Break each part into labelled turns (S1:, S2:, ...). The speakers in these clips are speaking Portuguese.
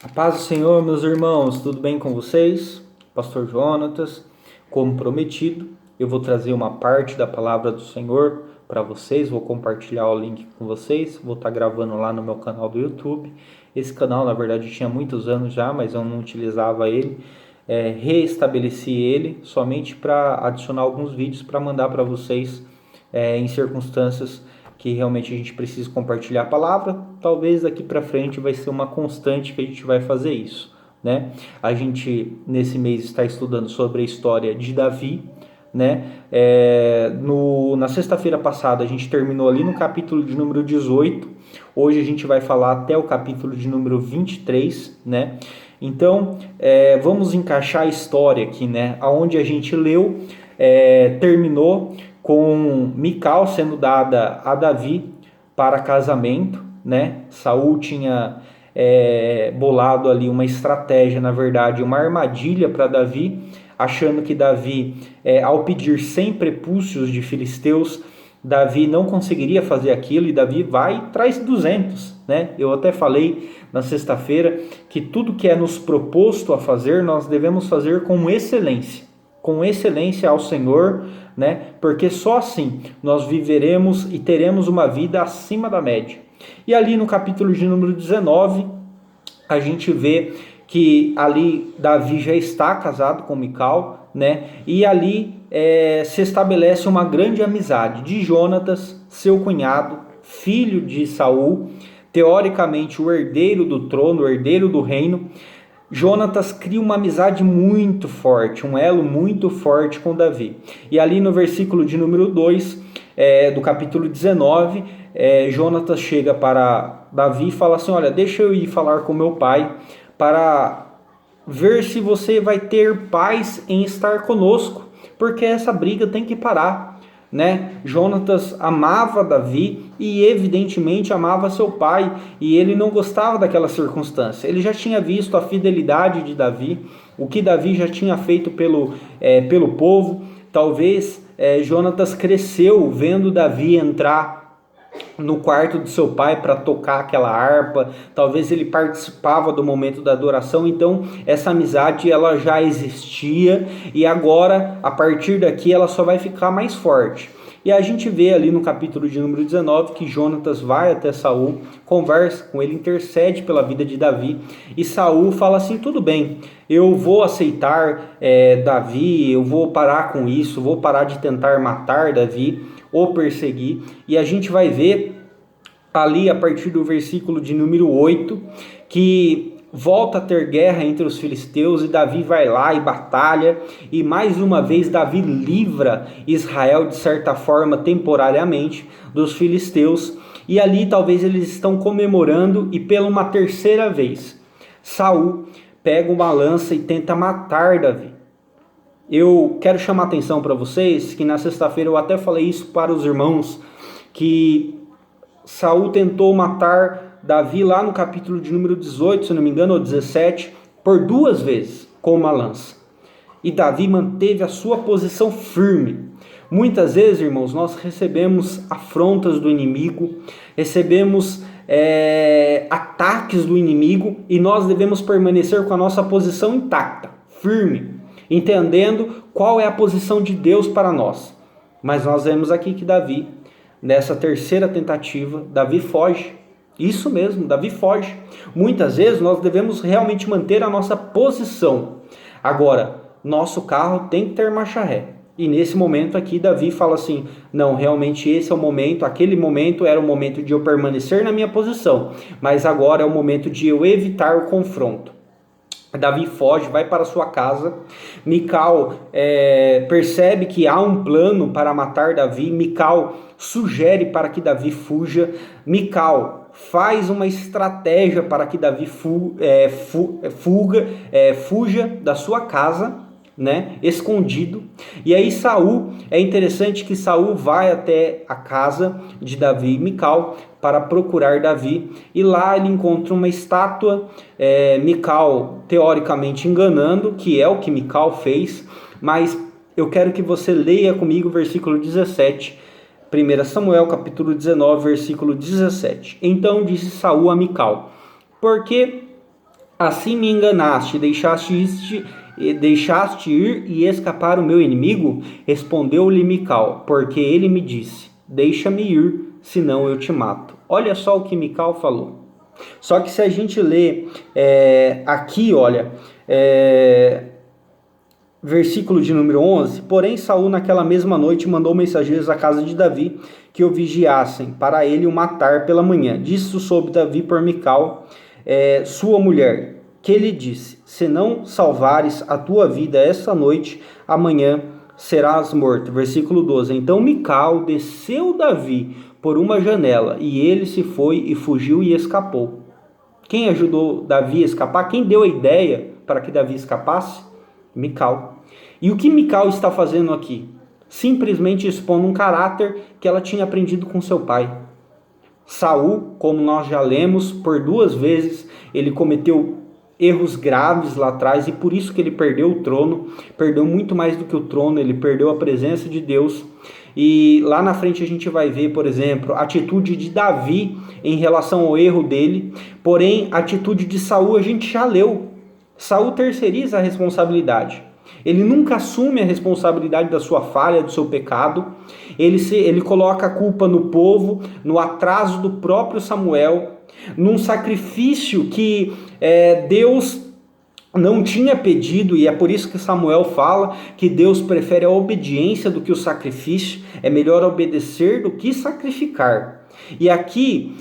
S1: A paz do Senhor, meus irmãos, tudo bem com vocês? Pastor Jonatas, como prometido, eu vou trazer uma parte da palavra do Senhor para vocês, vou compartilhar o link com vocês, vou estar gravando lá no meu canal do YouTube. Esse canal, na verdade, tinha muitos anos já, mas eu não utilizava ele. Reestabeleci ele somente para adicionar alguns vídeos para mandar para vocês em circunstâncias que realmente a gente precisa compartilhar a palavra. Talvez daqui para frente vai ser uma constante que a gente vai fazer isso, né? A gente nesse mês está estudando sobre a história de Davi, né? Na sexta-feira passada a gente terminou ali no capítulo de número 18. Hoje a gente vai falar até o capítulo de número 23, né? Então, vamos encaixar a história aqui, né? Aonde a gente leu, terminou com Mical sendo dada a Davi para casamento, né? Saul tinha bolado ali uma estratégia, na verdade, uma armadilha para Davi, achando que Davi, ao pedir 100 prepúcios de filisteus, Davi não conseguiria fazer aquilo e Davi vai e traz 200, né? Eu até falei na sexta-feira que tudo que é nos proposto a fazer, nós devemos fazer com excelência ao Senhor, né? Porque só assim nós viveremos e teremos uma vida acima da média. E ali no capítulo de número 19, a gente vê que ali Davi já está casado com Mical, né? E ali se estabelece uma grande amizade de Jonatas, seu cunhado, filho de Saul, teoricamente o herdeiro do trono, o herdeiro do reino. Jonatas cria uma amizade muito forte, um elo muito forte com Davi. E ali no versículo de número 2, do capítulo 19, Jonatas chega para Davi e fala assim: olha, deixa eu ir falar com meu pai para ver se você vai ter paz em estar conosco, porque essa briga tem que parar, né? Jonatas amava Davi e evidentemente amava seu pai, e ele não gostava daquela circunstância. Ele já tinha visto a fidelidade de Davi, o que Davi já tinha feito pelo povo. Talvez Jonatas cresceu vendo Davi entrar no quarto do seu pai para tocar aquela harpa. Talvez ele participava do momento da adoração. Então essa amizade ela já existia, e agora a partir daqui ela só vai ficar mais forte. E a gente vê ali no capítulo de número 19 que Jonatas vai até Saul, conversa com ele, intercede pela vida de Davi, e Saul fala assim: tudo bem, eu vou aceitar Davi, eu vou parar com isso, vou parar de tentar matar Davi ou perseguir. E a gente vai ver ali a partir do versículo de número 8 que volta a ter guerra entre os filisteus, e Davi vai lá e batalha, e mais uma vez Davi livra Israel de certa forma temporariamente dos filisteus. E ali talvez eles estão comemorando, e pela uma terceira vez Saul pega uma lança e tenta matar Davi. Eu quero chamar a atenção para vocês que na sexta-feira eu até falei isso para os irmãos, que Saul tentou matar Davi lá no capítulo de número 18, se não me engano, ou 17, por 2 vezes com uma lança. E Davi manteve a sua posição firme. Muitas vezes, irmãos, nós recebemos afrontas do inimigo, recebemos ataques do inimigo, e nós devemos permanecer com a nossa posição intacta, firme, entendendo qual é a posição de Deus para nós. Mas nós vemos aqui que Davi, nessa terceira tentativa, Davi foge. Isso mesmo, Davi foge. Muitas vezes nós devemos realmente manter a nossa posição. Agora, nosso carro tem que ter marcha ré. E nesse momento aqui, Davi fala assim: não, realmente esse é o momento, aquele momento era o momento de eu permanecer na minha posição, mas agora é o momento de eu evitar o confronto. Davi foge, vai para sua casa. Mical percebe que há um plano para matar Davi. Mical sugere para que Davi fuja. Mical faz uma estratégia para que Davi fuja da sua casa, né, escondido. E aí Saul, é interessante que Saul vai até a casa de Davi e Mical para procurar Davi, e lá ele encontra uma estátua, Mical teoricamente enganando, que é o que Mical fez, mas eu quero que você leia comigo o versículo 17, 1 Samuel capítulo 19, versículo 17. Então disse Saul a Mical: por que Assim me enganaste, deixaste ir e escapar o meu inimigo? Respondeu-lhe Mical, porque ele me disse: deixa-me ir, senão eu te mato. Olha só o que Mical falou. Só que se a gente lê aqui, olha, versículo de número 11: porém Saul naquela mesma noite mandou mensageiros à casa de Davi que o vigiassem, para ele o matar pela manhã. Disso soube Davi por Mical, sua mulher, que lhe disse: se não salvares a tua vida esta noite, amanhã serás morto. Versículo 12: então Mical desceu Davi por uma janela, e ele se foi e fugiu e escapou. Quem ajudou Davi a escapar? Quem deu a ideia para que Davi escapasse? Mical. E o que Mical está fazendo aqui? Simplesmente expondo um caráter que ela tinha aprendido com seu pai. Saul, como nós já lemos, por 2 vezes ele cometeu erros graves lá atrás, e por isso que ele perdeu o trono. Perdeu muito mais do que o trono, ele perdeu a presença de Deus. E lá na frente a gente vai ver, por exemplo, a atitude de Davi em relação ao erro dele. Porém, a atitude de Saul a gente já leu. Saul terceiriza a responsabilidade. Ele nunca assume a responsabilidade da sua falha, do seu pecado. Ele coloca a culpa no povo, no atraso do próprio Samuel, num sacrifício que Deus não tinha pedido, e é por isso que Samuel fala que Deus prefere a obediência do que o sacrifício. É melhor obedecer do que sacrificar. E aqui,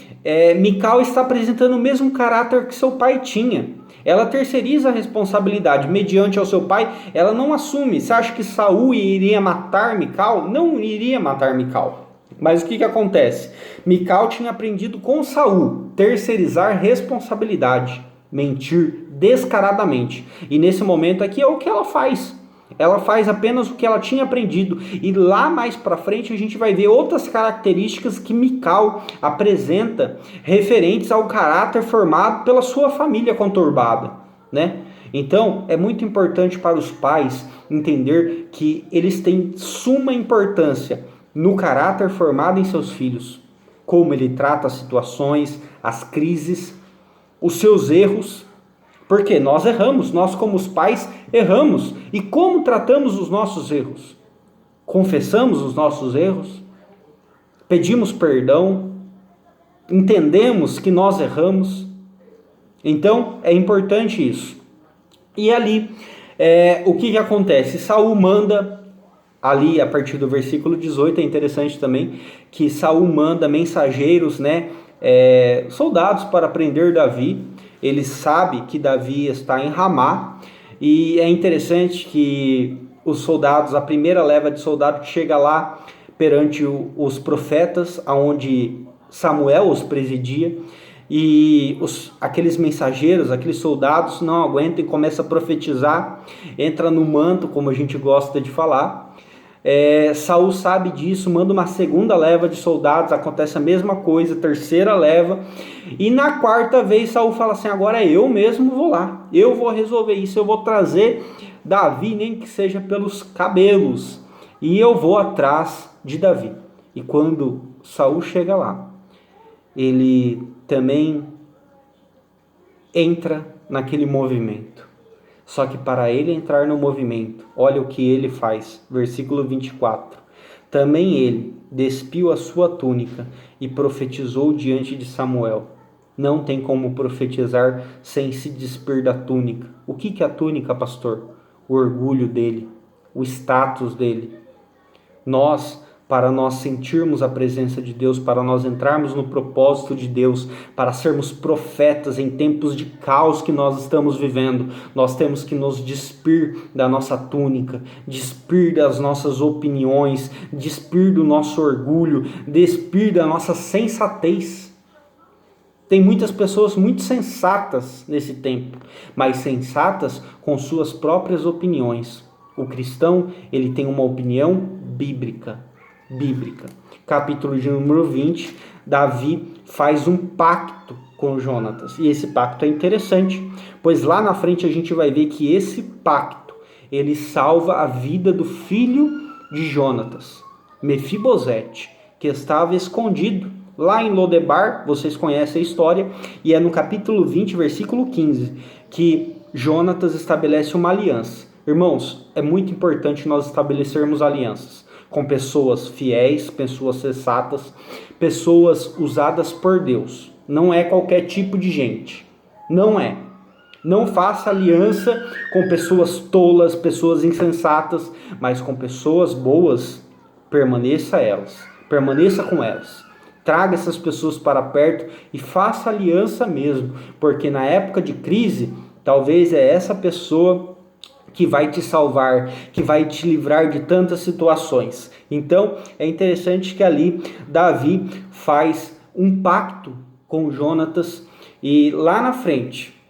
S1: Mical está apresentando o mesmo caráter que seu pai tinha. Ela terceiriza a responsabilidade mediante ao seu pai, ela não assume. Você acha que Saul iria matar Mical? Não iria matar Mical. Mas o que acontece? Mical tinha aprendido com Saul terceirizar responsabilidade, mentir descaradamente. E nesse momento aqui é o que ela faz. Ela faz apenas o que ela tinha aprendido. E lá mais para frente a gente vai ver outras características que Mical apresenta referentes ao caráter formado pela sua família conturbada, né? Então é muito importante para os pais entender que eles têm suma importância no caráter formado em seus filhos. Como ele trata as situações, as crises, os seus erros. Porque nós erramos, nós como os pais erramos. E como tratamos os nossos erros? Confessamos os nossos erros? Pedimos perdão? Entendemos que nós erramos? Então é importante isso. E ali, o que acontece? Saul manda, ali a partir do versículo 18, é interessante também, que Saul manda mensageiros, soldados para prender Davi. Ele sabe que Davi está em Ramá, e é interessante que os soldados, a primeira leva de soldados que chega lá perante os profetas, aonde Samuel os presidia, e aqueles mensageiros, aqueles soldados não aguentam e começam a profetizar, entra no manto, como a gente gosta de falar. Saul sabe disso, manda uma segunda leva de soldados, acontece a mesma coisa, terceira leva, e na quarta vez Saul fala assim: agora eu mesmo vou lá, eu vou resolver isso, eu vou trazer Davi, nem que seja pelos cabelos, e eu vou atrás de Davi. E quando Saul chega lá, ele também entra naquele movimento. Só que para ele entrar no movimento, olha o que ele faz, versículo 24. Também ele despiu a sua túnica e profetizou diante de Samuel. Não tem como profetizar sem se despir da túnica. O que é a túnica, pastor? O orgulho dele, o status dele. Para nós sentirmos a presença de Deus, para nós entrarmos no propósito de Deus, para sermos profetas em tempos de caos que nós estamos vivendo, nós temos que nos despir da nossa túnica, despir das nossas opiniões, despir do nosso orgulho, despir da nossa sensatez. Tem muitas pessoas muito sensatas nesse tempo, mas sensatas com suas próprias opiniões. O cristão, ele tem uma opinião bíblica. Capítulo de número 20, Davi faz um pacto com Jonatas. E esse pacto é interessante, pois lá na frente a gente vai ver que esse pacto, ele salva a vida do filho de Jonatas, Mefibosete, que estava escondido lá em Lodebar, vocês conhecem a história, e é no capítulo 20, versículo 15, que Jonatas estabelece uma aliança. Irmãos, é muito importante nós estabelecermos alianças com pessoas fiéis, pessoas sensatas, pessoas usadas por Deus. Não é qualquer tipo de gente. Não é. Não faça aliança com pessoas tolas, pessoas insensatas, mas com pessoas boas, permaneça com elas. Traga essas pessoas para perto e faça aliança mesmo, porque na época de crise, talvez é essa pessoa que vai te salvar, que vai te livrar de tantas situações. Então, é interessante que ali Davi faz um pacto com Jonatas e lá na frente,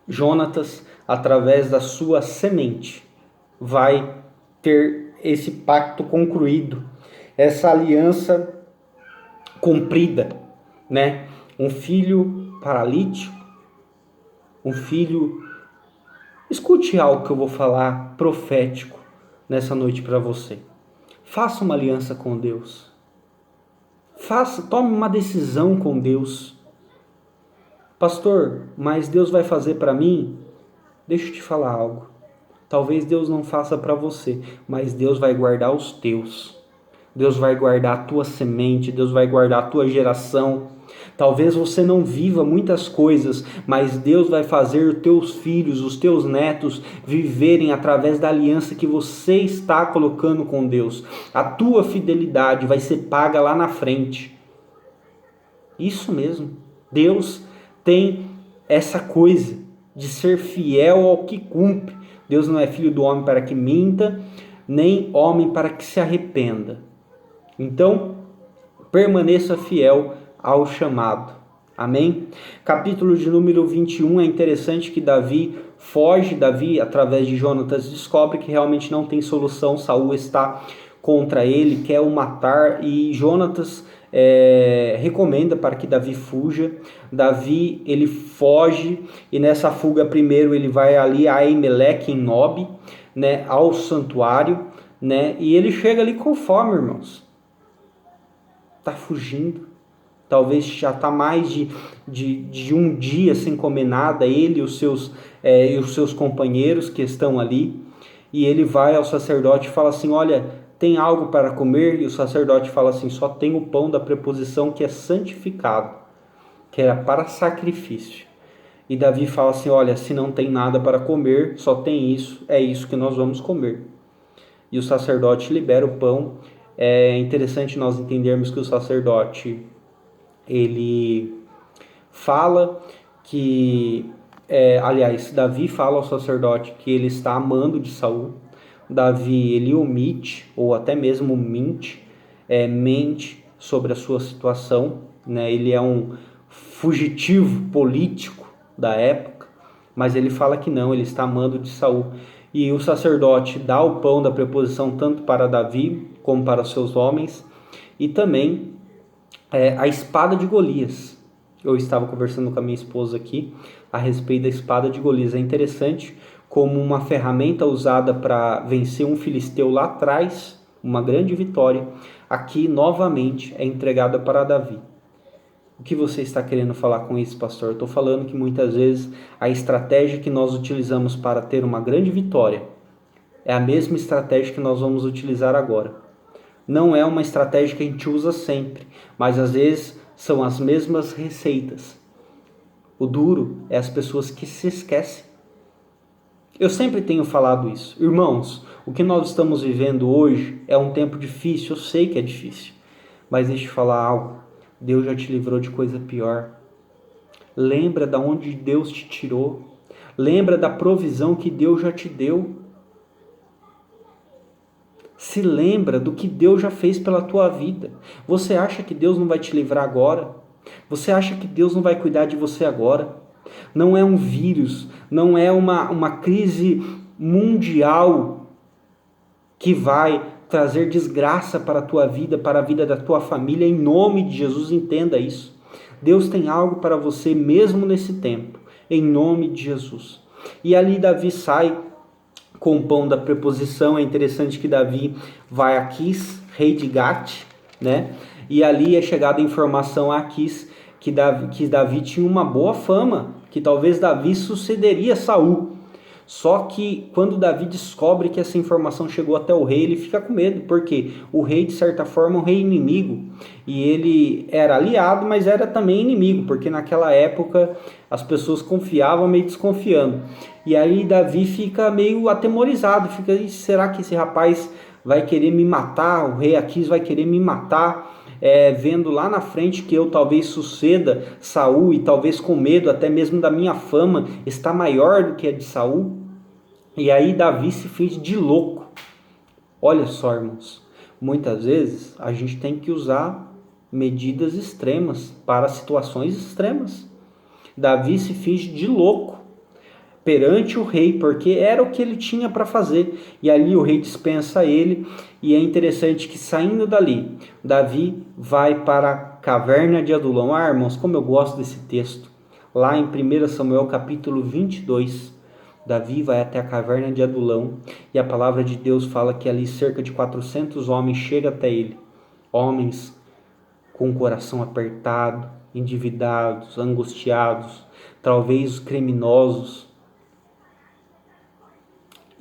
S1: Jonatas, através da sua semente, vai ter esse pacto concluído, essa aliança cumprida, né? Um filho paralítico, um filho... Escute algo que eu vou falar profético nessa noite para você. Faça uma aliança com Deus. Tome uma decisão com Deus. Pastor, mas Deus vai fazer para mim? Deixa eu te falar algo. Talvez Deus não faça para você, mas Deus vai guardar os teus. Deus vai guardar a tua semente, Deus vai guardar a tua geração. Talvez você não viva muitas coisas, mas Deus vai fazer os teus filhos, os teus netos viverem através da aliança que você está colocando com Deus. A tua fidelidade vai ser paga lá na frente. Isso mesmo. Deus tem essa coisa de ser fiel ao que cumpre. Deus não é filho do homem para que minta, nem homem para que se arrependa. Então, permaneça fiel ao chamado. Amém? Capítulo de número 21, é interessante que Davi foge, através de Jonatas, descobre que realmente não tem solução, Saul está contra ele, quer o matar, e Jonatas recomenda para que Davi fuja. Davi, ele foge, e nessa fuga primeiro ele vai ali a Emelec, em Nob, né, ao santuário, né, e ele chega ali com fome, irmãos. Está fugindo. Talvez já está mais de um dia sem comer nada, ele e os seus companheiros que estão ali. E ele vai ao sacerdote e fala assim, olha, tem algo para comer? E o sacerdote fala assim, só tem o pão da preposição que é santificado, que era para sacrifício. E Davi fala assim, olha, se não tem nada para comer, só tem isso, é isso que nós vamos comer. E o sacerdote libera o pão. É interessante nós entendermos que o sacerdote, ele fala que, Davi fala ao sacerdote que ele está amando de Saul. Davi, ele omite, ou até mesmo mente sobre a sua situação, né? Ele é um fugitivo político da época, mas ele fala que não, ele está amando de Saul. E o sacerdote dá o pão da preposição tanto para Davi como para seus homens, e também a espada de Golias. Eu estava conversando com a minha esposa aqui a respeito da espada de Golias. É interessante como uma ferramenta usada para vencer um filisteu lá atrás, uma grande vitória, aqui novamente é entregada para Davi. O que você está querendo falar com isso, pastor? Eu estou falando que muitas vezes a estratégia que nós utilizamos para ter uma grande vitória é a mesma estratégia que nós vamos utilizar agora. Não é uma estratégia que a gente usa sempre, mas às vezes são as mesmas receitas. O duro é as pessoas que se esquecem. Eu sempre tenho falado isso. Irmãos, o que nós estamos vivendo hoje é um tempo difícil, eu sei que é difícil, mas deixa eu falar algo. Deus já te livrou de coisa pior. Lembra de onde Deus te tirou. Lembra da provisão que Deus já te deu. Se lembra do que Deus já fez pela tua vida. Você acha que Deus não vai te livrar agora? Você acha que Deus não vai cuidar de você agora? Não é um vírus, não é uma crise mundial que vai trazer desgraça para a tua vida, para a vida da tua família. Em nome de Jesus, entenda isso. Deus tem algo para você mesmo nesse tempo, em nome de Jesus. E ali Davi sai com o pão da preposição. É interessante que Davi vai a Quis, rei de Gate, né? E ali é chegada a informação a Aquis que Davi tinha uma boa fama, que talvez Davi sucederia Saul. Só que quando Davi descobre que essa informação chegou até o rei, ele fica com medo, porque o rei, de certa forma, é um rei inimigo, e ele era aliado, mas era também inimigo, porque naquela época as pessoas confiavam meio desconfiando. E aí Davi fica meio atemorizado, fica, será que esse rapaz vai querer me matar? O rei Aquis vai querer me matar? Vendo lá na frente que eu talvez suceda Saul, e talvez com medo até mesmo da minha fama está maior do que a de Saul. E aí Davi se fez de louco. Olha só, irmãos, muitas vezes a gente tem que usar medidas extremas para situações extremas. Davi se fez de louco perante o rei, porque era o que ele tinha para fazer. E ali o rei dispensa ele, e é interessante que saindo dali, Davi vai para a caverna de Adulão. Ah, irmãos, como eu gosto desse texto. Lá em 1 Samuel capítulo 22, Davi vai até a caverna de Adulão, e a palavra de Deus fala que ali cerca de 400 homens chegam até ele. Homens com o coração apertado, endividados, angustiados, talvez criminosos.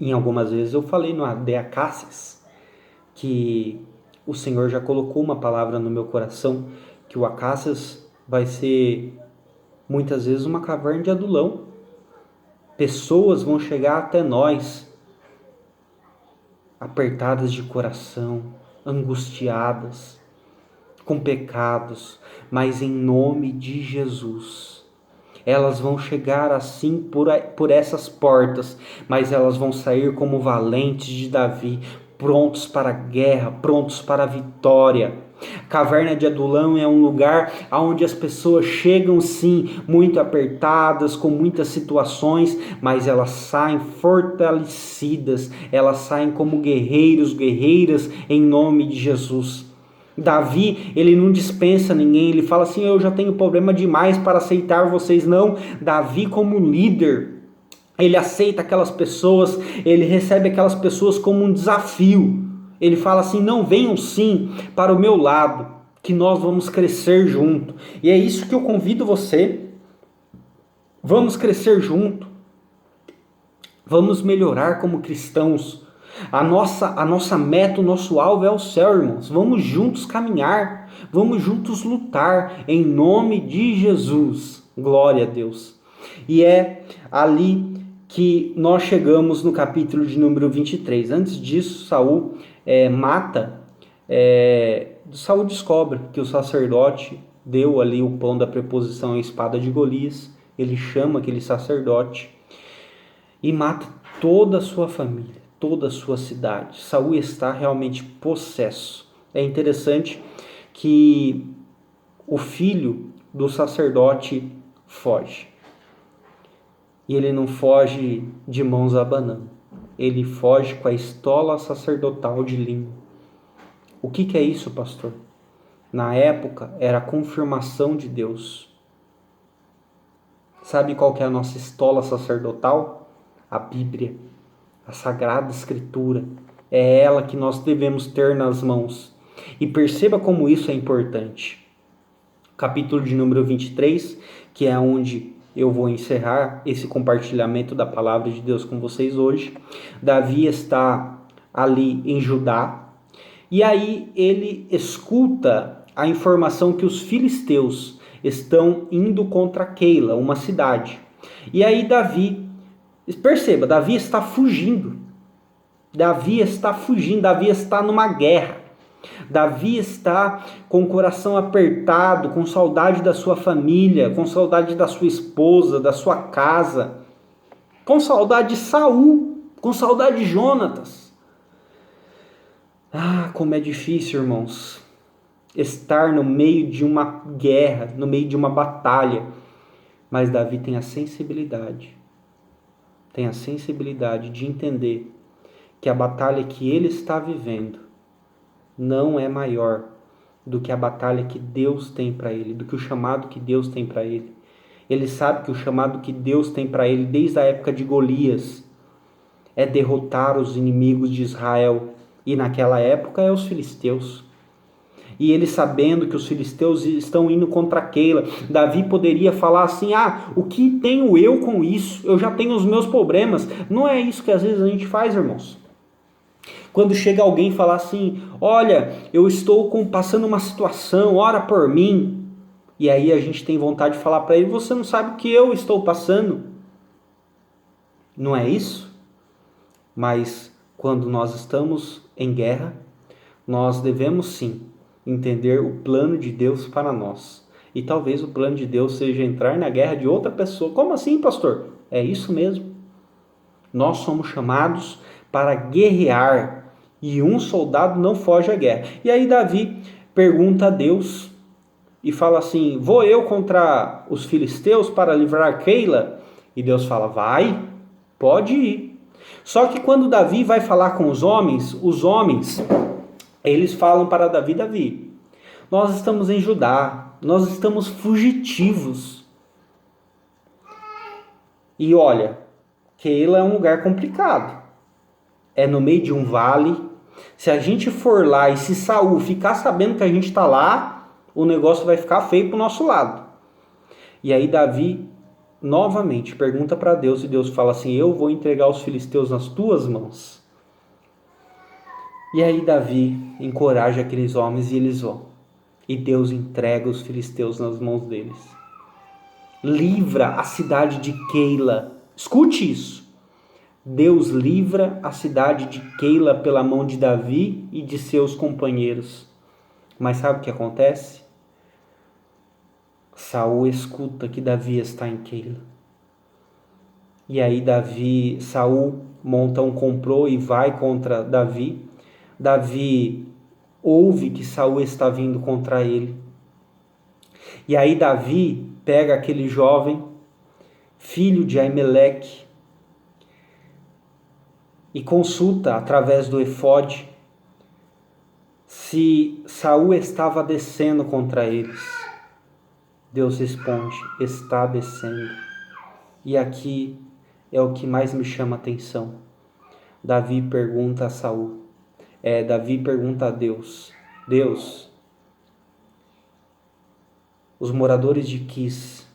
S1: Em algumas vezes eu falei no AD Acácias que o Senhor já colocou uma palavra no meu coração, que o Acácias vai ser muitas vezes uma caverna de Adulão. Pessoas vão chegar até nós apertadas de coração, angustiadas, com pecados, mas em nome de Jesus. Elas vão chegar assim por essas portas, mas elas vão sair como valentes de Davi, prontos para a guerra, prontos para a vitória. Caverna de Adulão é um lugar onde as pessoas chegam sim muito apertadas, com muitas situações, mas elas saem fortalecidas, elas saem como guerreiros, guerreiras em nome de Jesus. Davi, ele não dispensa ninguém, ele fala assim, eu já tenho problema demais para aceitar vocês. Não, Davi como líder, ele aceita aquelas pessoas, ele recebe aquelas pessoas como um desafio. Ele fala assim, não, venham sim para o meu lado, que nós vamos crescer junto. E é isso que eu convido você, vamos crescer junto, vamos melhorar como cristãos. A nossa meta, o nosso alvo é o céu, irmãos. Vamos juntos caminhar, vamos juntos lutar em nome de Jesus. Glória a Deus. E é ali que nós chegamos no capítulo de número 23. Antes disso, Saul Saul descobre que o sacerdote deu ali o pão da preposição à espada de Golias. Ele chama aquele sacerdote e mata toda a sua família, toda a sua cidade. Saul está realmente possesso. É interessante que o filho do sacerdote foge. E ele não foge de mãos abanando. Ele foge com a estola sacerdotal de linho. O que é isso, pastor? Na época era a confirmação de Deus. Sabe qual que é a nossa estola sacerdotal? A Bíblia, a Sagrada Escritura. É ela que nós devemos ter nas mãos. E perceba como isso é importante. Capítulo de número 23, que é onde eu vou encerrar esse compartilhamento da palavra de Deus com vocês hoje. Davi está ali em Judá, e aí ele escuta a informação que os filisteus estão indo contra Keila, uma cidade. E aí Davi, perceba, Davi está fugindo. Davi está numa guerra. Davi está com o coração apertado, com saudade da sua família, com saudade da sua esposa, da sua casa, com saudade de Saul, com saudade de Jonatas. Ah, como é difícil, irmãos, estar no meio de uma guerra, no meio de uma batalha. Mas Davi tem a sensibilidade de entender que a batalha que ele está vivendo não é maior do que a batalha que Deus tem para ele, do que o chamado que Deus tem para ele. Ele sabe que o chamado que Deus tem para ele desde a época de Golias é derrotar os inimigos de Israel, e naquela época é os filisteus. E ele, sabendo que os filisteus estão indo contra Keila, Davi poderia falar assim: o que tenho eu com isso? Eu já tenho os meus problemas. Não é isso que às vezes a gente faz, irmãos. Quando chega alguém e fala assim: olha, eu estou passando uma situação, ora por mim. E aí a gente tem vontade de falar para ele: você não sabe o que eu estou passando. Não é isso? Mas quando nós estamos em guerra, nós devemos sim entender o plano de Deus para nós. E talvez o plano de Deus seja entrar na guerra de outra pessoa. Como assim, pastor? É isso mesmo. Nós somos chamados para guerrear. E um soldado não foge à guerra. E aí Davi pergunta a Deus e fala assim: vou eu contra os filisteus para livrar Keila? E Deus fala: vai, pode ir. Só que quando Davi vai falar com os homens, eles falam para Davi: Davi, nós estamos em Judá, nós estamos fugitivos. E olha, Keila é um lugar complicado. É no meio de um vale. Se a gente for lá e se Saul ficar sabendo que a gente está lá, o negócio vai ficar feio para o nosso lado. E aí Davi novamente pergunta para Deus e Deus fala assim: eu vou entregar os filisteus nas tuas mãos. E aí Davi encoraja aqueles homens e eles vão. E Deus entrega os filisteus nas mãos deles. Livra a cidade de Keila. Escute isso. Deus livra a cidade de Keila pela mão de Davi e de seus companheiros. Mas sabe o que acontece? Saul escuta que Davi está em Keila. E aí Saul monta um complô e vai contra Davi. Davi ouve que Saul está vindo contra ele. E aí Davi pega aquele jovem, filho de Aimeleque, e consulta através do efode se Saul estava descendo contra eles. Deus responde: está descendo. E aqui é o que mais me chama a atenção. Davi pergunta a Deus: Deus, os moradores de Keila,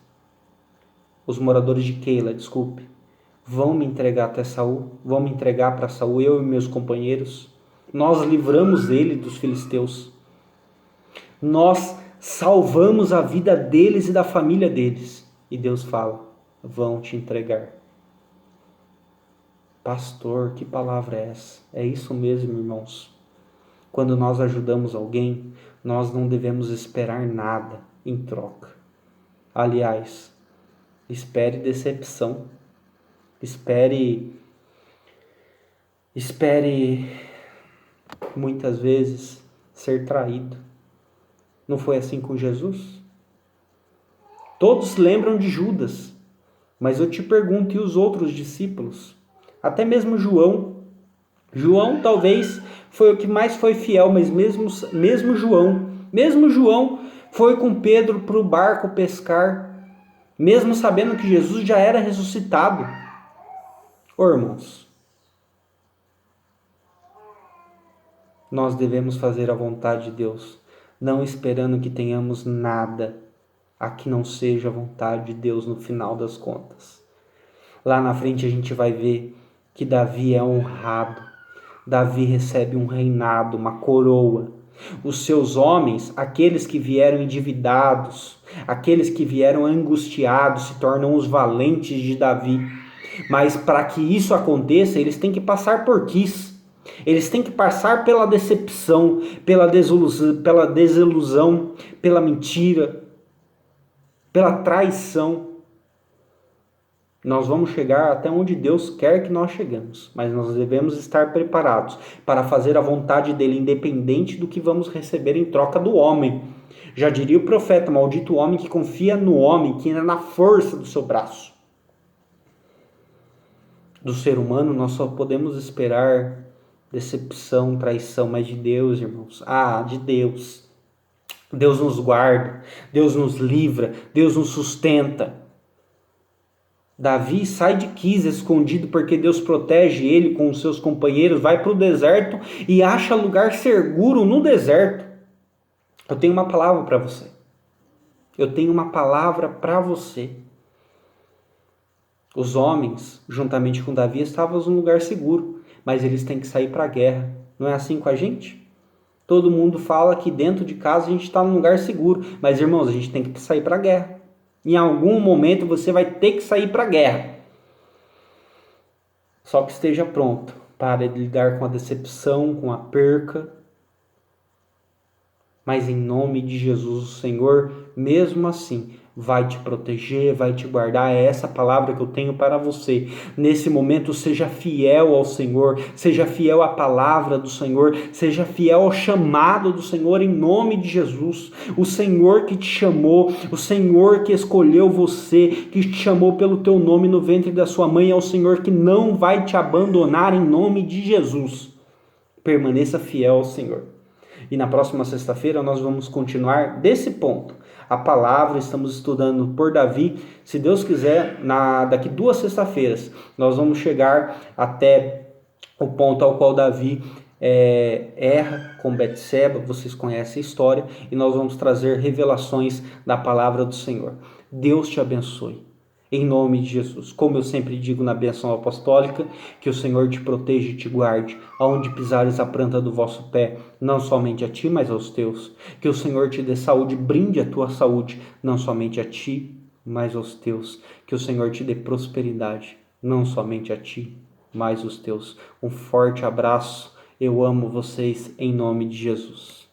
S1: vão me entregar até Saul? Vão me entregar para Saul, eu e meus companheiros? Nós livramos ele dos filisteus. Nós salvamos a vida deles e da família deles. E Deus fala: vão te entregar. Pastor, que palavra é essa? É isso mesmo, irmãos. Quando nós ajudamos alguém, nós não devemos esperar nada em troca. Aliás, espere decepção. Espere muitas vezes ser traído. Não foi assim com Jesus? Todos lembram de Judas, mas eu te pergunto, e os outros discípulos? Até mesmo João. João talvez foi o que mais foi fiel, mas mesmo João foi com Pedro para o barco pescar, mesmo sabendo que Jesus já era ressuscitado. Irmãos, nós devemos fazer a vontade de Deus, não esperando que tenhamos nada a que não seja a vontade de Deus no final das contas. Lá na frente a gente vai ver que Davi é honrado. Davi recebe um reinado, uma coroa. Os seus homens, aqueles que vieram endividados, aqueles que vieram angustiados, se tornam os valentes de Davi. Mas para que isso aconteça, eles têm que passar por Quis. Eles têm que passar pela decepção, pela desilusão, pela mentira, pela traição. Nós vamos chegar até onde Deus quer que nós chegamos, mas nós devemos estar preparados para fazer a vontade dele, independente do que vamos receber em troca do homem. Já diria o profeta: maldito o homem que confia no homem, que é na força do seu braço. Do ser humano nós só podemos esperar decepção, traição, mas de Deus, irmãos, de Deus. Deus nos guarda, Deus nos livra, Deus nos sustenta. Davi sai de Quis escondido porque Deus protege ele com os seus companheiros, vai para o deserto e acha lugar seguro no deserto.
S2: Eu tenho uma palavra para você. Eu tenho uma palavra para você. Os homens, juntamente com Davi, estavam num lugar seguro, mas eles têm que sair para a guerra. Não é assim com a gente? Todo mundo fala que dentro de casa a gente está num lugar seguro, mas irmãos, a gente tem que sair para a guerra. Em algum momento você vai ter que sair para a guerra. Só que esteja pronto para lidar com a decepção, com a perca. Mas em nome de Jesus, o Senhor, mesmo assim, vai te proteger, vai te guardar. É essa palavra que eu tenho para você. Nesse momento, seja fiel ao Senhor, seja fiel à palavra do Senhor, seja fiel ao chamado do Senhor em nome de Jesus. O Senhor que te chamou, o Senhor que escolheu você, que te chamou pelo teu nome no ventre da sua mãe, é o Senhor que não vai te abandonar em nome de Jesus. Permaneça fiel ao Senhor. E na próxima sexta-feira nós vamos continuar desse ponto. A palavra, estamos estudando por Davi. Se Deus quiser, daqui 2 sexta-feiras, nós vamos chegar até o ponto ao qual Davi erra com Betseba. Vocês conhecem a história. E nós vamos trazer revelações da palavra do Senhor. Deus te abençoe. Em nome de Jesus. Como eu sempre digo na bênção apostólica, que o Senhor te proteja e te guarde, aonde pisares a planta do vosso pé, não somente a ti, mas aos teus. Que o Senhor te dê saúde, brinde a tua saúde, não somente a ti, mas aos teus. Que o Senhor te dê prosperidade, não somente a ti, mas aos teus. Um forte abraço, eu amo vocês em nome de Jesus.